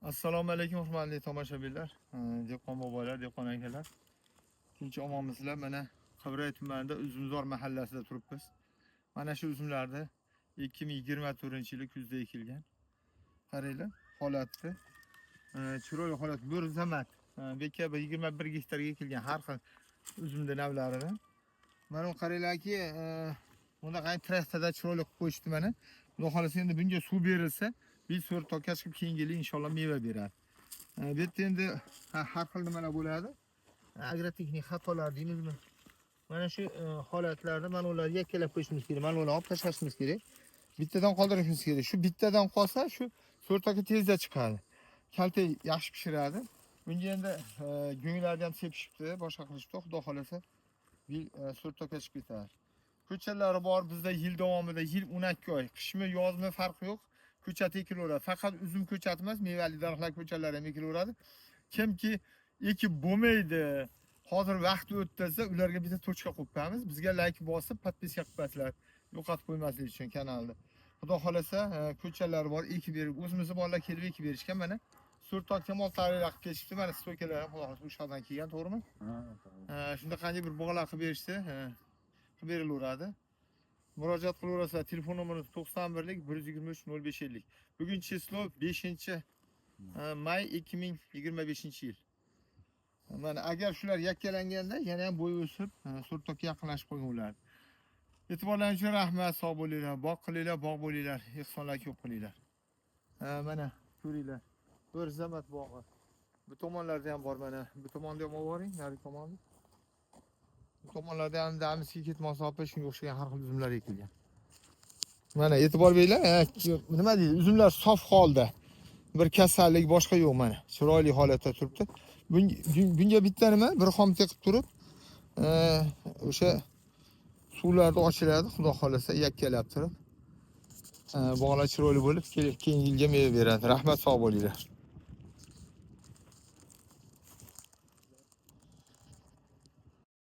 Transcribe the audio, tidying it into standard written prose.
Assalomu alaykum hurmatli tomoshabinlar, dehqon bobolar, dehqon akalar. Tinch omonmisizlar? Mana Qibray tumanida Uzumzor mahallasida turibmiz. Mana shu uzumlarni 2024-yili kuzda ekilgan. Qaranglar, holatni. Chiroyli holat, bir zamat. Beka 21 gektarga ekilgan har xil uzumda navlaridan. Mana qaranglarki, bunda qay trastada chiroyli qilib qo'yishdi mana. Xudo xolasa endi bunga suv berilsa, bir so'rt tokash qilib keyingi yil inshaalloh meva beradi. Bu yerda endi har xil nimalar bo'ladi. Agrotexnik xatolar deymizmi? Mana shu holatlarda mana ularni yakkalab qo'yishimiz kerak, mana ularni olib tashlashimiz kerak. Bittadan qoldirishimiz kerak. Shu bittadan qolsa, shu so'rt toka tezda chiqadi. Kalta yaxshi pishiradi. Bunga endi go'nglarni ham sepishibdi, boshqa qilishibdi. Xudo xolasa bir so'rt toka chiqib ketadi. Ko'chatlari bor bizda yil davomida, yil 12 oy, qishmi, yozmi farqi yo'q. Ko'chat ekilaveradi. Faqat uzum ko'chat emas, mevali daraxtlar ko'chatlari ham ekilaveradi. Kimki ekib bo'lmaydi, hozir vaqt o'tsa, ularga bitta tochka qo'yib qo'yamiz. Bizga like bosib, podpiska qilib qo'yasizlar. Yo'qotib qo'ymaslik uchun kanalni. Xudo xolasa, ko'chatlari bor, ekib berib, o'zimizni bolalar kelib ekib berishgan mana. So'rtoq kamol tarixlar qilib ketishdi. Mana stoykalar ham xudo xolasa o'shadan kelgan, to'g'rimi? Shunda qanday bir bog'lar qilib berishdi, qilib berilaveradi. Murojaat qilaverasizlar. Telefon nomerimiz 91 123 0550. Bugun chislo 5-may 2025-yil. Mana agar shular yakkalanganda yana ham bo'y o'sib, so'rtokka yaqinlashib qolgan ular. E'tiborlaringiz uchun rahmat, sog' bo'linglar, boq qilinglar, bog' bo'linglar, ehsonlar ko'p qilinglar. Mana ko'ringlar. Bir zamat bog'i. Bu tomonlarda ham bor mana. Bu tomonda ham oboring, nari tomonda. Bu tomonlarda ham damizga ketmoqchi opa, shunga o'xshagan har xil uzumlar ekilgan. Mana e'tibor beringlar, nima deydi? Uzumlar sof holda. Bir kasallik boshqa yo'q mana. Chiroyli holatda turibdi. Bunga bitta nima? Bir xom teqib turib, o'sha suvlarni ochiladi, xudo xolasa yakkalab turib. Bog'lar chiroyli bo'lib, keyingi yilga meva beradi. Rahmat, sog' bo'linglar.